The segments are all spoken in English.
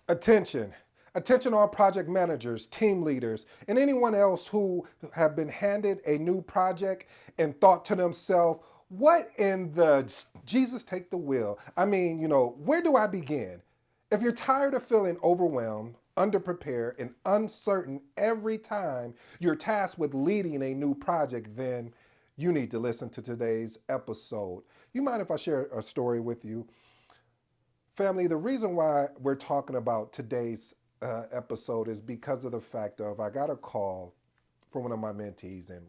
Attention. Attention all project managers, team leaders, and anyone else who have been handed a new project and thought to themselves, what in the Jesus take the wheel? I mean, where do I begin? If you're tired of feeling overwhelmed, underprepared, and uncertain every time you're tasked with leading a new project, then you need to listen to today's episode. You mind if I share a story with you? Family, the reason why we're talking about today's episode is because of the fact of I got a call from one of my mentees, and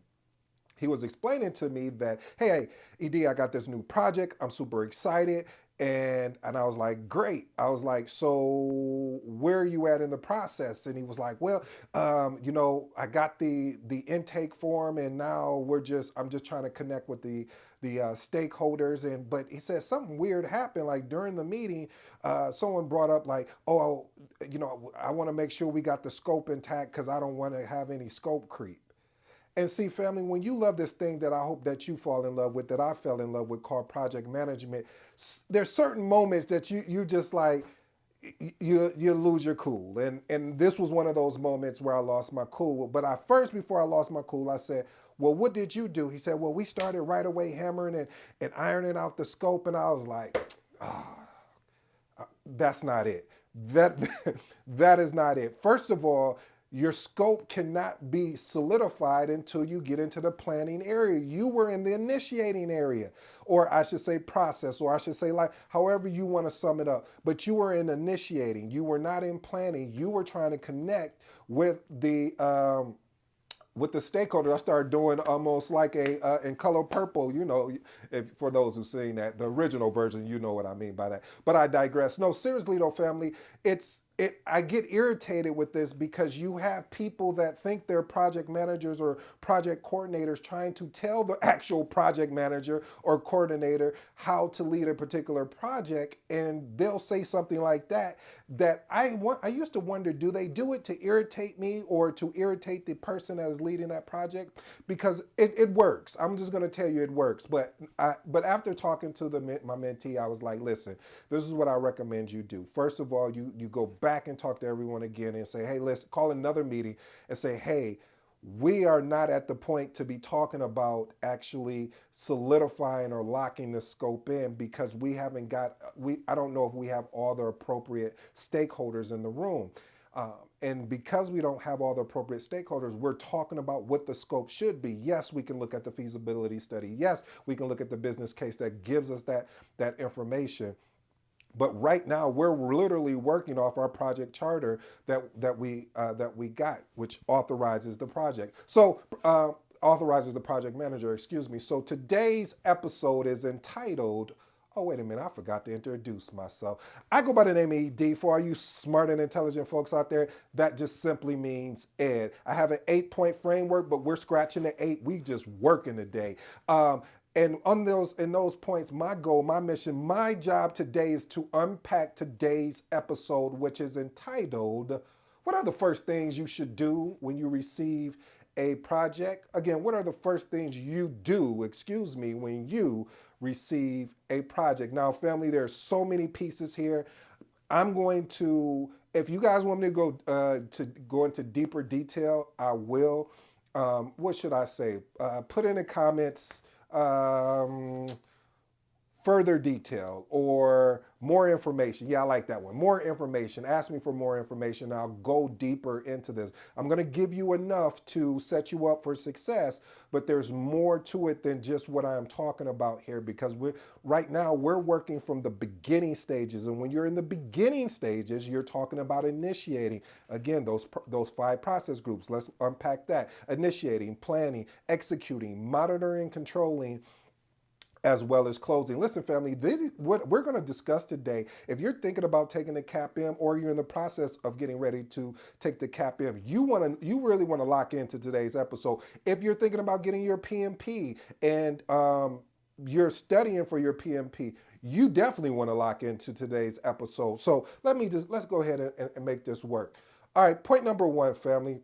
he was explaining to me that, hey, ED, I got this new project. I'm super excited. And I was like, great. I was like, so where are you at in the process? And he was like, well, I got the intake form, and now I'm just trying to connect with the stakeholders. And but he said something weird happened. Like during the meeting, someone brought up like, oh, I want to make sure we got the scope intact because I don't want to have any scope creep. And see, family, when you love this thing that I hope that you fall in love with, that I fell in love with, called project management, there's certain moments that you just like you lose your cool. And this was one of those moments where I lost my cool. But I first, before I lost my cool, I said, well, what did you do? He said, well, we started right away hammering and ironing out the scope. And I was like, oh, that's not it. That that is not it. First of all, your scope cannot be solidified until you get into the planning area. You were in the initiating area, or I should say process, or I should say like however you want to sum it up. But you were in initiating. You were not in planning. You were trying to connect with the stakeholders. I started doing almost like a in color purple, if, for those who've seen that, the original version, you know what I mean by that. But I digress. No, seriously though, family, I get irritated with this because you have people that think they're project managers or project coordinators trying to tell the actual project manager or coordinator how to lead a particular project, and they'll say something like that I used to wonder, do they do it to irritate me or to irritate the person that is leading that project? Because it works. I'm just going to tell you it works. But after talking to my mentee, I was like, listen, this is what I recommend you do. First of all, you go back and talk to everyone again and say, hey, let's call another meeting and say, hey, we are not at the point to be talking about actually solidifying or locking the scope in because we haven't got we I don't know if we have all the appropriate stakeholders in the room. And because we don't have all the appropriate stakeholders, we're talking about what the scope should be. Yes, we can look at the feasibility study. Yes, we can look at the business case that gives us that information. But right now, we're literally working off our project charter that we got, which authorizes the project. So authorizes the project manager. Excuse me. So today's episode is entitled. Oh, wait a minute. I forgot to introduce myself. I go by the name of ED. For all you smart and intelligent folks out there, that just simply means Ed. I have an 8-point framework, but we're scratching the eight. We just working today. And on those in those points, my goal, my mission, my job today is to unpack today's episode, which is entitled, what are the first things you should do when you receive a project? Again, what are the first things you do, excuse me, when you receive a project? Now, family, there's so many pieces here. I'm going to, if you guys want me to go into deeper detail, I will. What should I say? Put in the comments um, further detail or more information. Yeah, I like that one. More information. Ask me for more information. I'll go deeper into this. I'm going to give you enough to set you up for success, but there's more to it than just what I'm talking about here because right now we're working from the beginning stages, and when you're in the beginning stages, you're talking about initiating. Again, those 5 process groups. Let's unpack that. Initiating, planning, executing, monitoring, controlling, as well as closing. Listen, family, this is what we're going to discuss today. If you're thinking about taking the CAPM or you're in the process of getting ready to take the CAPM, you really want to lock into today's episode. If you're thinking about getting your PMP and you're studying for your PMP, you definitely want to lock into today's episode. So let's go ahead and make this work. All right, point number 1, family.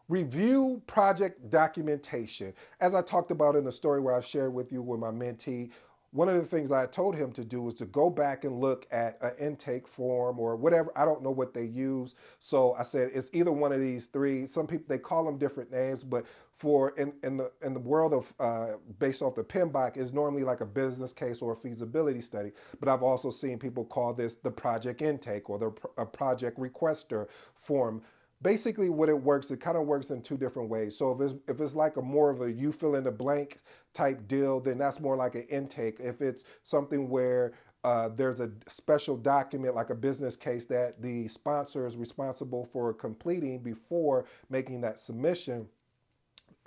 Review project documentation. As I talked about in the story where I shared with you with my mentee, one of the things I told him to do was to go back and look at an intake form or whatever. I don't know what they use. So I said it's either one of these three. Some people they call them different names, but for in the world of based off the PMBOK is normally like a business case or a feasibility study. But I've also seen people call this the project intake or the a project requester form. Basically what it works, it kind of works in two different ways. So if it's like a more of a you fill in the blank type deal, then that's more like an intake. If it's something where there's a special document like a business case that the sponsor is responsible for completing before making that submission,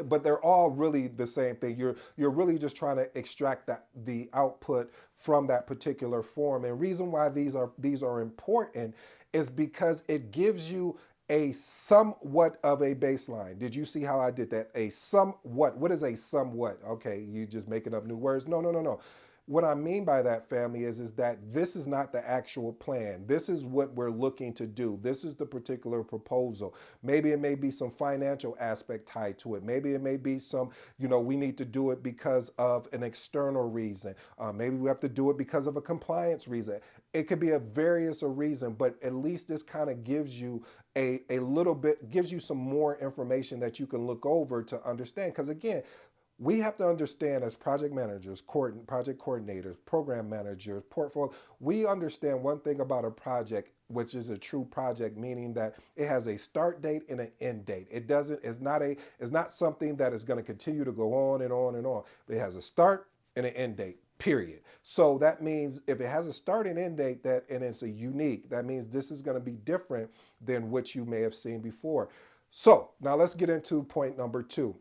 but they're all really the same thing. You're really just trying to extract that the output from that particular form. And reason why these are important is because it gives you a somewhat of a baseline. Did you see how I did that? A somewhat. What is a somewhat? Okay, you just making up new words. No, no, no, no. What I mean by that, family, is that this is not the actual plan. This is what we're looking to do. This is the particular proposal. Maybe it may be some financial aspect tied to it. Maybe it may be some, we need to do it because of an external reason. Maybe we have to do it because of a compliance reason. It could be a various of reason, but at least this kind of gives you a little bit, gives you some more information that you can look over to understand. Because again, we have to understand as project managers, project coordinators, program managers, portfolio, we understand one thing about a project, which is a true project, meaning that it has a start date and an end date. It's not something that is going to continue to go on and on and on. It has a start and an end date. Period. So that means if it has a start and end date and it's a unique, that means this is going to be different than what you may have seen before. So now let's get into point number two.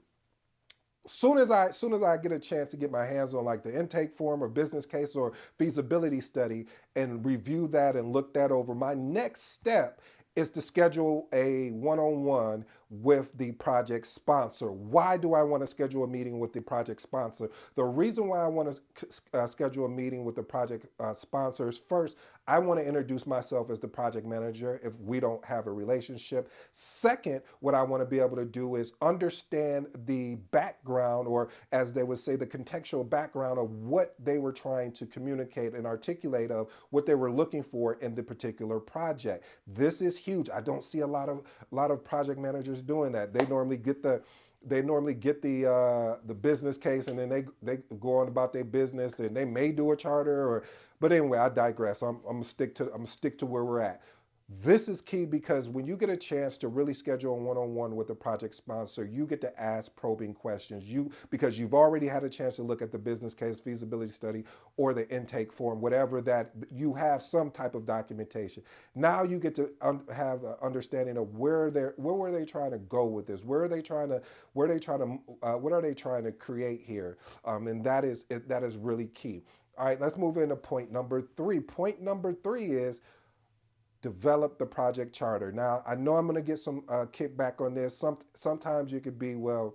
Soon as I get a chance to get my hands on like the intake form or business case or feasibility study and review that and look that over, my next step is to schedule a one-on-one with the project sponsor. Why do I want to schedule a meeting with the project sponsor? The reason why I want to schedule a meeting with the project sponsor is, first, I want to introduce myself as the project manager if we don't have a relationship. Second, what I want to be able to do is understand the background, or as they would say, the contextual background of what they were trying to communicate and articulate of what they were looking for in the particular project. This is huge. I don't see a lot of project managers doing that. They normally get the business case, and then they go on about their business, and they may do a charter, or but anyway, I digress. I'm gonna stick to where we're at. This is key because when you get a chance to really schedule a one-on-one with a project sponsor, you get to ask probing questions. Because you've already had a chance to look at the business case, feasibility study, or the intake form, whatever, that you have some type of documentation. Now you get to have an understanding of where were they trying to go with this? What are they trying to create here? And that is really key. All right, let's move into point number three. Point number three is develop the project charter. Now, I know I'm going to get some kickback on this. Sometimes you could be, well,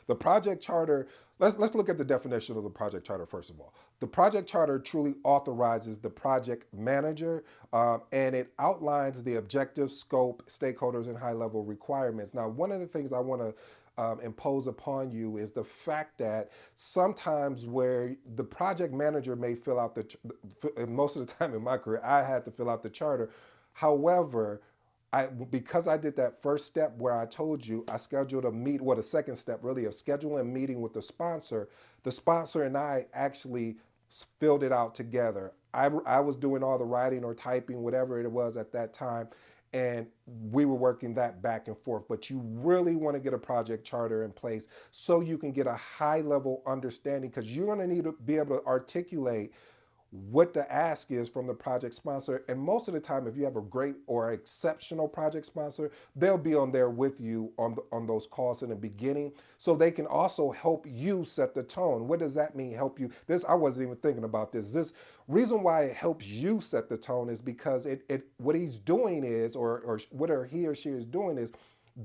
the project charter. Let's look at the definition of the project charter first of all. The project charter truly authorizes the project manager, and it outlines the objective, scope, stakeholders, and high-level requirements. Now, one of the things I want to impose upon you is the fact that sometimes where the project manager may fill out and most of the time in my career, I had to fill out the charter. However, because I did that first step where I told you I scheduled a meet, well, the second step really of scheduling a meeting with the sponsor and I actually filled it out together. I was doing all the writing or typing, whatever it was at that time, and we were working that back and forth. But you really want to get a project charter in place so you can get a high level understanding, because you're going to need to be able to articulate what the ask is from the project sponsor. And most of the time, if you have a great or exceptional project sponsor, they'll be on there with you on those calls in the beginning, so they can also help you set the tone. What does that mean, help you? This, I wasn't even thinking about this. This reason why it helps you set the tone is because it what he's doing is, or what he or she is doing is,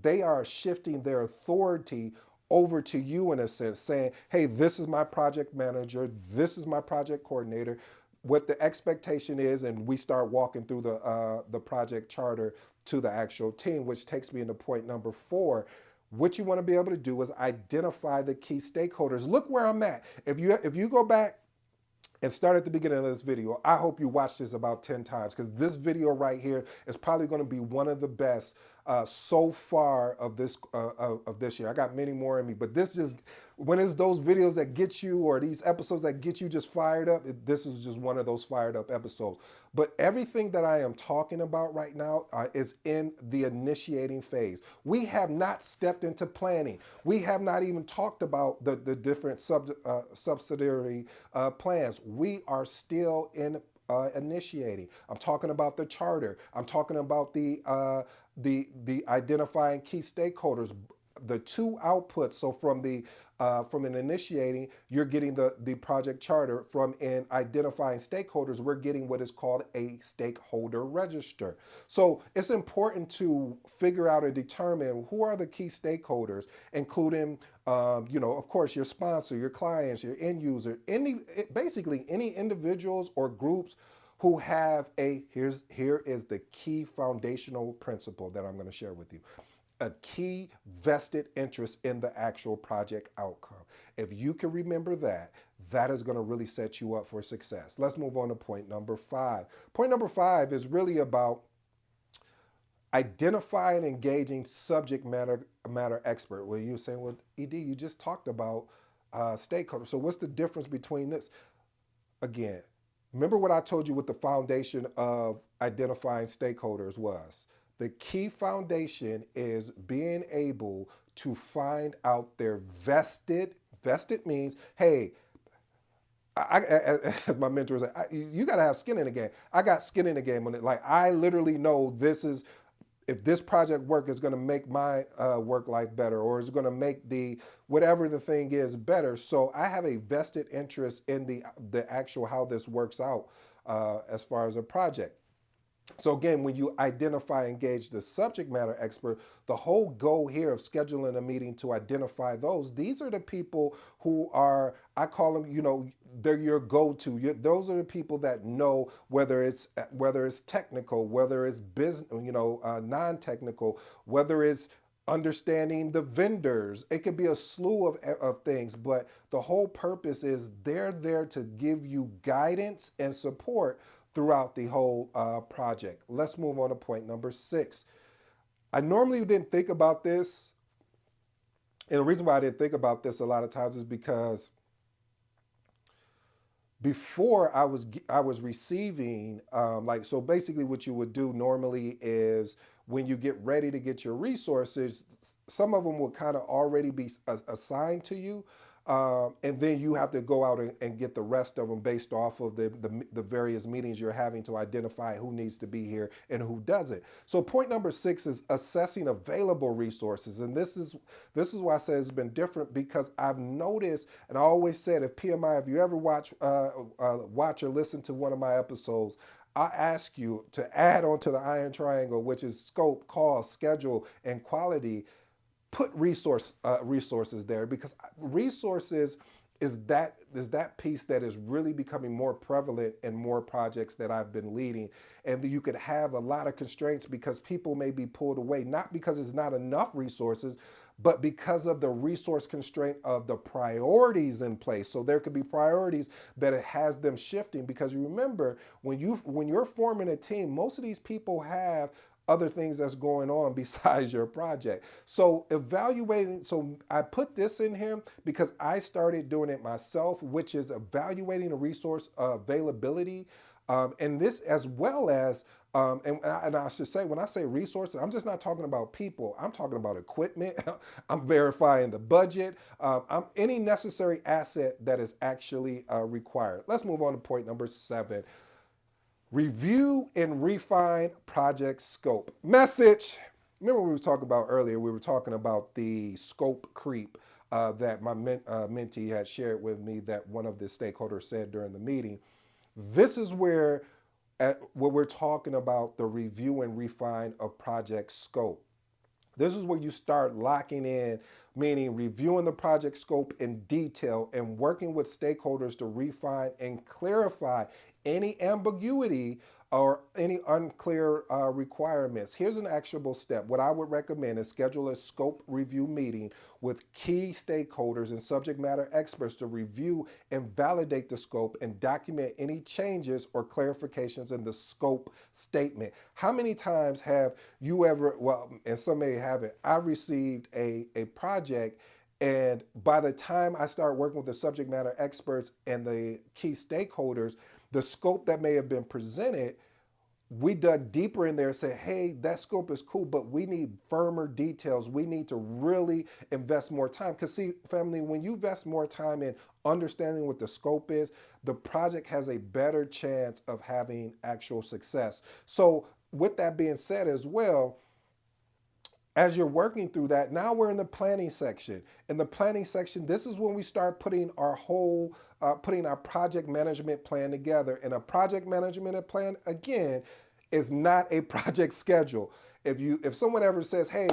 they are shifting their authority over to you in a sense, saying, hey, this is my project manager, this is my project coordinator, what the expectation is, and we start walking through the project charter to the actual team, which takes me into point number four. What you want to be able to do is identify the key stakeholders. Look where I'm at. If you go back and start at the beginning of this video. I hope you watch this about 10 times because this video right here is probably going to be one of the best so far of this year. I got many more in me, but this just when it's those videos that get you or these episodes that get you just fired up, this is just one of those fired up episodes. But everything that I am talking about right now is in the initiating phase. We have not stepped into planning. We have not even talked about the different subsidiary plans. We are still in initiating. I'm talking about the charter. I'm talking about the identifying key stakeholders, the two outputs. So from an initiating, you're getting the project charter. From in identifying stakeholders, we're getting what is called a stakeholder register. So it's important to figure out and determine who are the key stakeholders, including, of course, your sponsor, your clients, your end user, basically any individuals or groups who have here is the key foundational principle that I'm going to share with you, a key vested interest in the actual project outcome. If you can remember that, that is going to really set you up for success. Let's move on to point number 5. Point number 5 is really about identify and engaging subject matter expert. Well, you're saying, well, Ed, you just talked about stakeholders. So what's the difference between this? Again, remember what I told you what the foundation of identifying stakeholders was. The key foundation is being able to find out their vested means, hey, as my mentor said, you got to have skin in the game. I got skin in the game on it. Like, I literally know this is, if this project work is going to make my work life better, or is going to make the whatever the thing is better. So I have a vested interest in the actual how this works out as far as a project. So again, when you identify, engage the subject matter expert, the whole goal here of scheduling a meeting to identify these are the people who are, I call them, they're your go-to. Those are the people that know whether it's technical, whether it's business, non-technical, whether it's understanding the vendors. It could be a slew of things, but the whole purpose is they're there to give you guidance and support throughout the whole project. Let's move on to point number 6. I normally didn't think about this, and the reason why I didn't think about this a lot of times is because before I was receiving so basically what you would do normally is when you get ready to get your resources, some of them will kind of already be assigned to you, and then you have to go out and get the rest of them based off of the various meetings you're having to identify who needs to be here and who doesn't. So point number 6 is assessing available resources, and this is why I say it's been different, because I've noticed, and I always said, if PMI, if you ever watch or listen to one of my episodes, I ask you to add on to the iron triangle, which is scope, cost, schedule, and quality. Put resources there, because resources is that piece that is really becoming more prevalent in more projects that I've been leading. And you could have a lot of constraints because people may be pulled away, not because it's not enough resources, but because of the resource constraint of the priorities in place. So there could be priorities that it has them shifting, because you remember, when you're forming a team, most of these people have other things that's going on besides your project. So so I put this in here because I started doing it myself, which is evaluating the resource availability, and this as well as, and I should say, when I say resources, I'm just not talking about people. I'm talking about equipment. I'm verifying the budget. I'm any necessary asset that is actually required. Let's move on to point number 7. Review and refine project scope. Message. Remember we were talking about earlier, we were talking about the scope creep that my mentee had shared with me, that one of the stakeholders said during the meeting. This is where we're talking about the review and refine of project scope. This is where you start locking in, meaning reviewing the project scope in detail and working with stakeholders to refine and clarify any ambiguity or any unclear requirements. Here's an actionable step. What I would recommend is schedule a scope review meeting with key stakeholders and subject matter experts to review and validate the scope and document any changes or clarifications in the scope statement. How many times have you ever, well, and some may have it, I received a project, and by the time I start working with the subject matter experts and the key stakeholders, the scope that may have been presented, we dug deeper in there and said, hey, that scope is cool, but we need firmer details. We need to really invest more time. Because, see, family, when you invest more time in understanding what the scope is, the project has a better chance of having actual success. So, with that being said, as well, as you're working through that, now we're in the planning section. In the planning section, this is when we start putting our project management plan together. And a project management plan, again, is not a project schedule. If someone ever says, hey,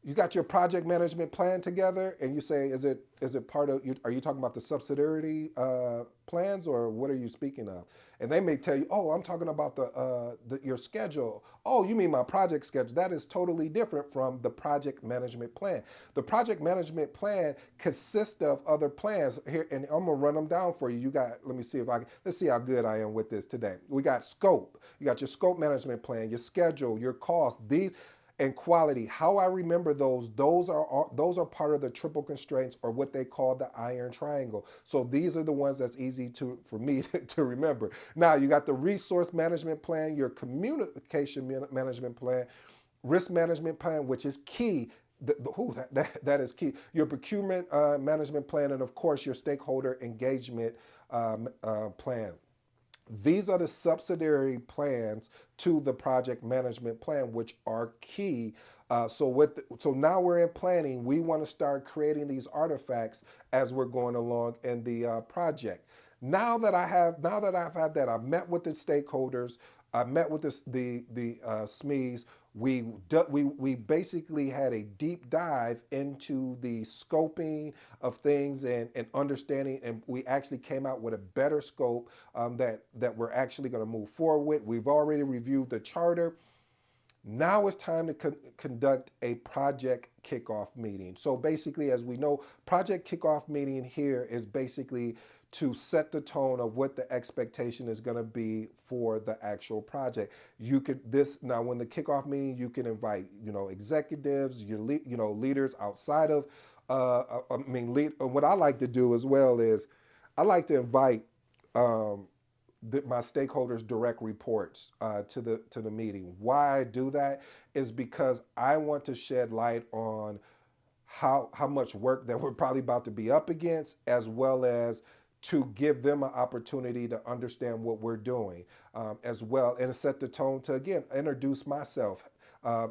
you got your project management plan together, and you say, is it part of you? Are you talking about the subsidiary plans, or what are you speaking of? And they may tell you, oh, I'm talking about your schedule. Oh, you mean my project schedule? That is totally different from the project management plan. The project management plan consists of other plans here, and I'm gonna run them down for you. You got, let me see if I can, let's see how good I am with this today. We got scope. You got your scope management plan, your schedule, your cost. These and quality. How I remember those are part of the triple constraints, or what they call the iron triangle. So these are the ones that's easy for me to remember. Now you got the resource management plan, your communication management plan, risk management plan, which is key. That is key. Your procurement management plan, and of course your stakeholder engagement plan. These are the subsidiary plans to the project management plan, which are key. So now we're in planning. We want to start creating these artifacts as we're going along in the project. Now that I've had that, I've met with the stakeholders. I met with the SMEs. We basically had a deep dive into the scoping of things, and understanding, and we actually came out with a better scope that we're actually going to move forward with. We've already reviewed the charter. Now it's time to conduct a project kickoff meeting. So basically, as we know, project kickoff meeting here is basically to set the tone of what the expectation is going to be for the actual project. You could this now when the kickoff meeting, you can invite executives, leaders outside of. What I like to do as well is I like to invite um, my stakeholders' direct reports to the meeting. Why I do that is because I want to shed light on how much work that we're probably about to be up against, as well as to give them an opportunity to understand what we're doing as well, and set the tone to, again, introduce myself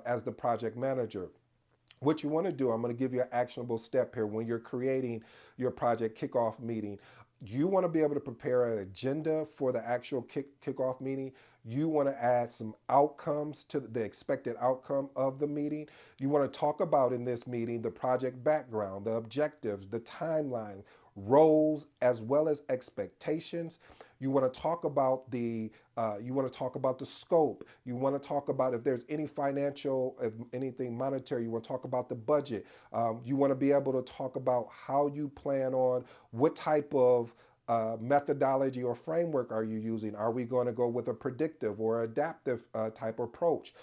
as the project manager. What you want to do, I'm going to give you an actionable step here when you're creating your project kickoff meeting. You want to be able to prepare an agenda for the actual kickoff meeting. You want to add some outcomes to the expected outcome of the meeting. You want to talk about in this meeting the project background, the objectives, the timeline, roles, as well as expectations. You want to talk about the scope. You want to talk about if there's any financial, if anything monetary. You want to talk about the budget. You want to be able to talk about how you plan on what type of methodology or framework are you using? Are we going to go with a predictive or adaptive type approach?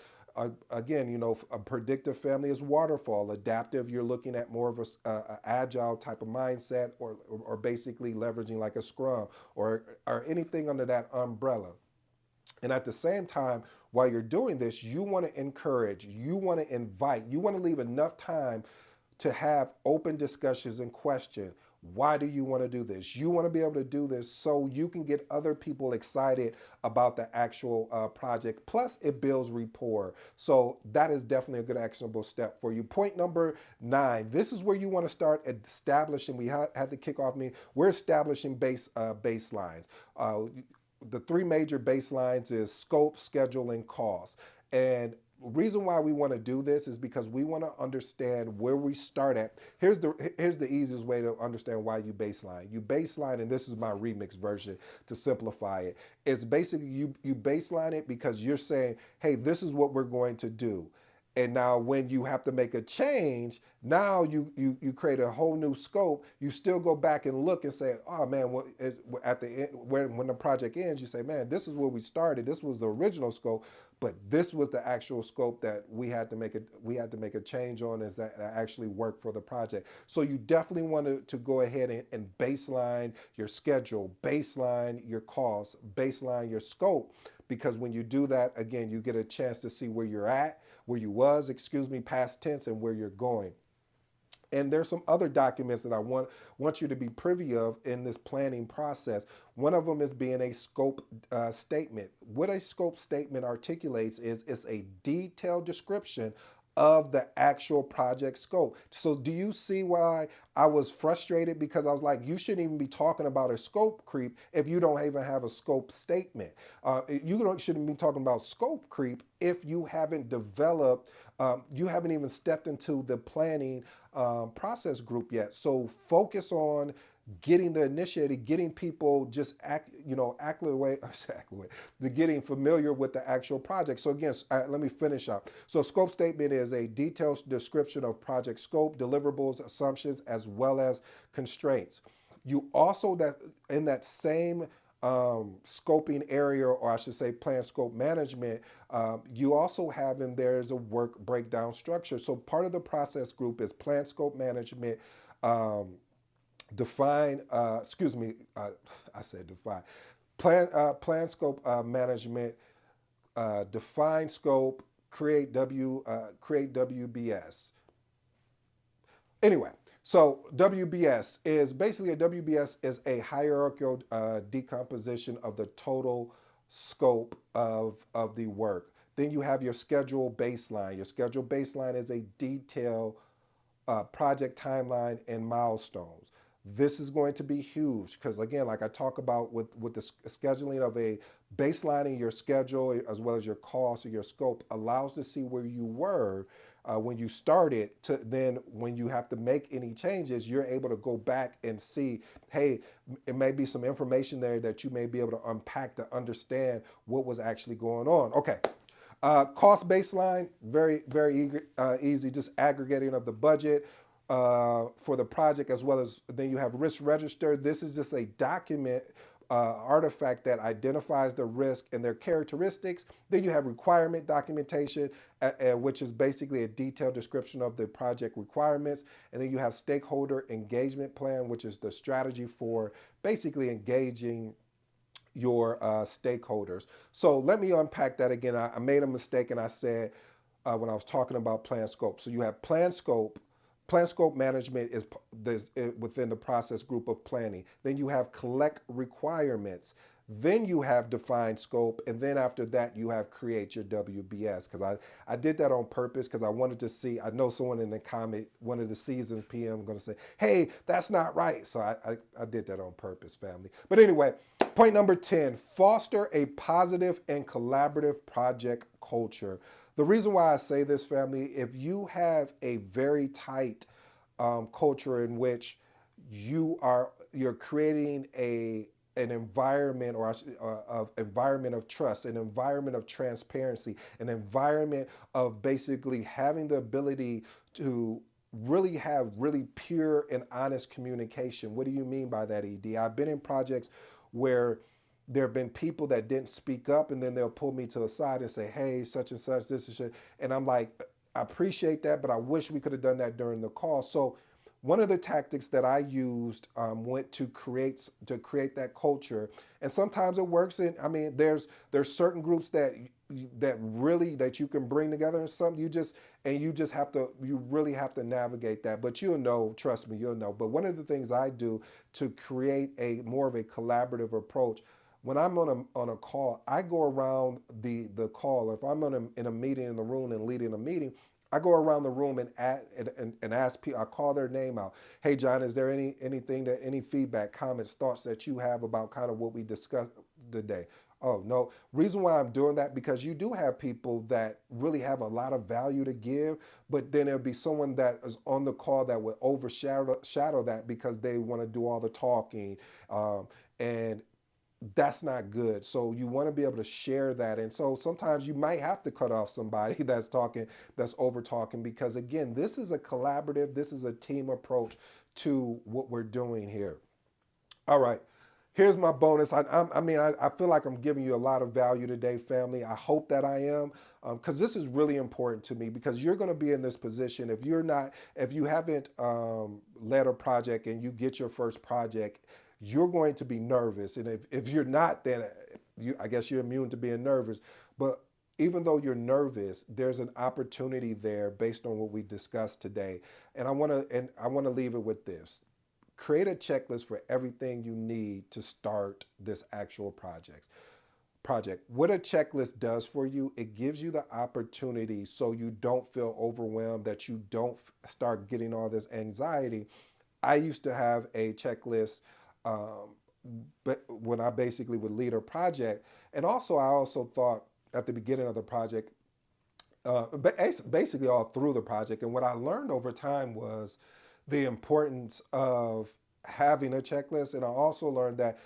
Again, a predictive family is waterfall. Adaptive, you're looking at more of a agile type of mindset, or basically leveraging like a scrum, or anything under that umbrella. And at the same time, while you're doing this, you want to encourage, you want to invite, you want to leave enough time to have open discussions and question. Why do you want to do this? You want to be able to do this so you can get other people excited about the actual project. Plus, it builds rapport. So that is definitely a good actionable step for you. Point number 9. This is where you want to start establishing. We had the kickoff meeting. We're establishing baselines. The three major baselines is scope, schedule, and cost. And reason why we want to do this is because we want to understand where we start at. Here's the easiest way to understand why you baseline. You baseline, and this is my remix version to simplify it. It's basically you baseline it because you're saying, hey, this is what we're going to do. And now when you have to make a change, now you create a whole new scope. You still go back and look and say, oh man, at the end, when the project ends, you say, man, this is where we started. This was the original scope, but this was the actual scope that we had to make a change on, is that actually worked for the project. So you definitely want to go ahead and baseline your schedule, baseline your costs, baseline your scope, because when you do that, again, you get a chance to see where you're at, where you was, excuse me, past tense, and where you're going. And there's some other documents that I want you to be privy of in this planning process. One of them is being a scope statement. What a scope statement articulates is it's a detailed description of the actual project scope. So do you see why I was frustrated? Because I was like, you shouldn't even be talking about a scope creep if you don't even have a scope statement. Shouldn't be talking about scope creep if you haven't developed, you haven't even stepped into the planning process group yet. So focus on getting the initiative, getting people just acclimate, the getting familiar with the actual project. So again, let me finish up. So scope statement is a detailed description of project scope, deliverables, assumptions, as well as constraints. You also, that in that same scoping area, or I should say plan scope management, you also have in there is a work breakdown structure. So part of the process group is plan scope management, um, define, excuse me, I said define, plan scope management, define scope, create WBS. Anyway, so WBS is basically, a WBS is a hierarchical decomposition of the total scope of the work. Then you have your schedule baseline. Your schedule baseline is a detailed project timeline and milestones. This is going to be huge because, again, like I talk about with the scheduling of a baselining your schedule as well as your cost or your scope allows to see where you were when you started, to then when you have to make any changes, you're able to go back and see, hey, it may be some information there that you may be able to unpack to understand what was actually going on. Okay, cost baseline, easy, just aggregating of the budget for the project, as well as then you have risk register. This is just a document artifact that identifies the risk and their characteristics. Then you have requirement documentation, which is basically a detailed description of the project requirements. And then you have stakeholder engagement plan, which is the strategy for basically engaging your stakeholders. So let me unpack that again. I made a mistake and I said when I was talking about plan scope. So you have plan scope. Plan scope management is within the process group of planning. Then you have collect requirements. Then you have define scope, and then after that you have create your WBS. Because I did that on purpose because I wanted to see. I know someone in the comment, one of the seasons PM, going to say, "Hey, that's not right." So I did that on purpose, family. But anyway, point number 10: foster a positive and collaborative project culture. The reason why I say this, family, if you have a very tight culture in which you're creating an environment, or of environment of trust, an environment of transparency, an environment of basically having the ability to really have really pure and honest communication. What do you mean by that, ED? I've been in projects where there have been people that didn't speak up, and then they'll pull me to the side and say, hey, such and such, this is shit. And I'm like, I appreciate that, but I wish we could have done that during the call. So one of the tactics that I used went to create that culture, and sometimes it works. And I mean, there's certain groups that you can bring together, and some you really have to navigate that. But you'll know, trust me, you'll know. But one of the things I do to create a more of a collaborative approach, when I'm on a call, I go around the call. If I'm in a meeting in the room and leading a meeting, I go around the room and ask people. I call their name out. Hey, John, is there any feedback, comments, thoughts that you have about kind of what we discussed today? Oh, no. Reason why I'm doing that, because you do have people that really have a lot of value to give, but then there'll be someone that is on the call that would overshadow that because they want to do all the talking. Um, and that's not good. So you want to be able to share that. And so sometimes you might have to cut off somebody that's talking, that's over talking, because again, this is a collaborative, this is a team approach to what we're doing here. All right. Here's my bonus. I feel like I'm giving you a lot of value today, family. I hope that I am, because this is really important to me. Because you're going to be in this position if you're not, if you haven't led a project and you get your first project, you're going to be nervous. And if you're not, then I guess you're immune to being nervous. But even though you're nervous, there's an opportunity there based on what we discussed today. And I want to leave it with this: create a checklist for everything you need to start this actual project. What a checklist does for you, it gives you the opportunity so you don't feel overwhelmed, that you don't start getting all this anxiety. I used to have a checklist, um, but when I basically would lead a project. And also, I also thought at the beginning of the project, basically all through the project. And what I learned over time was the importance of having a checklist. And I also learned that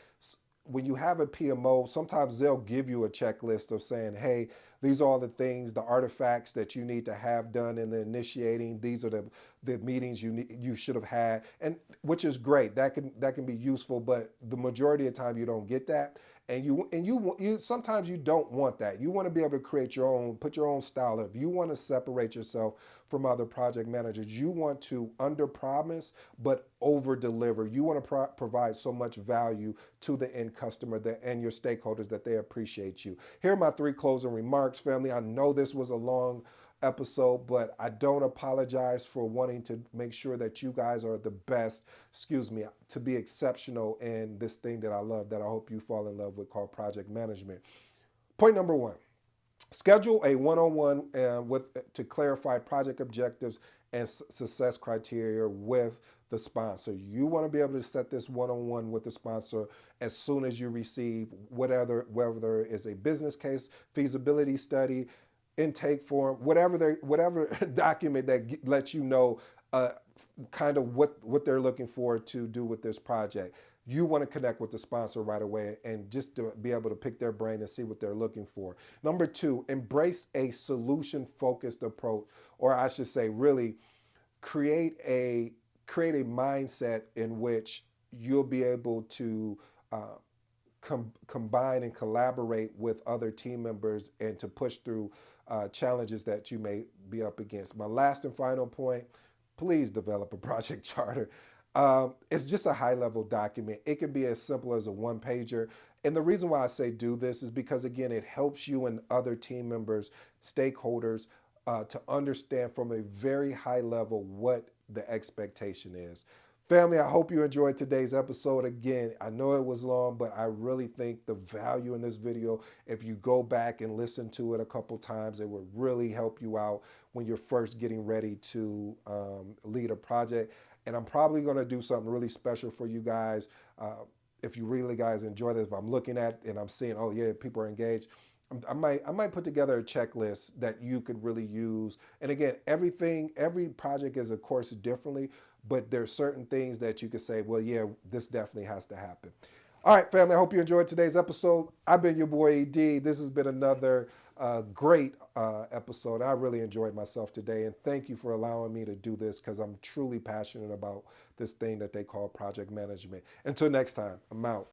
when you have a PMO, sometimes they'll give you a checklist of saying, hey, these are all the things, the artifacts that you need to have done in the initiating. These are the meetings you should have had, and which is great. That can be useful, but the majority of the time you don't get that. And you sometimes you don't want that. You want to be able to create your own, put your own style. If you want to separate yourself from other project managers, you want to under promise but over deliver. You want to provide so much value to the end customer and your stakeholders that they appreciate you. Here are my three closing remarks, family. I know this was a long episode, but I don't apologize for wanting to make sure that you guys are the best, excuse me, to be exceptional in this thing that I love, that I hope you fall in love with, called project management. Point number one: schedule a one-on-one to clarify project objectives and success criteria with the sponsor. You want to be able to set this one-on-one with the sponsor as soon as you receive whether it's a business case, feasibility study, intake form, whatever document that lets you know uh, kind of what they're looking for to do with this project. You want to connect with the sponsor right away and just to be able to pick their brain and see what they're looking for. Number two, embrace a solution focused approach, or I should say, really create a create a mindset in which you'll be able to uh, combine and collaborate with other team members and to push through challenges that you may be up against. My last and final point: please develop a project charter. It's just a high level document. It can be as simple as a one pager. And the reason why I say do this is because, again, it helps you and other team members, stakeholders, to understand from a very high level what the expectation is. Family, I hope you enjoyed today's episode. Again, I know it was long, but I really think the value in this video, if you go back and listen to it a couple times, it would really help you out when you're first getting ready to lead a project. And I'm probably going to do something really special for you guys. If you really guys enjoy this, if I'm looking at and I'm seeing, oh yeah, people are engaged, I might put together a checklist that you could really use. And again, every project is of course differently, but there's certain things that you could say, well, yeah, this definitely has to happen. All right, family, I hope you enjoyed today's episode. I've been your boy ED. This has been another great episode. I really enjoyed myself today, and thank you for allowing me to do this, because I'm truly passionate about this thing that they call project management. Until next time, I'm out.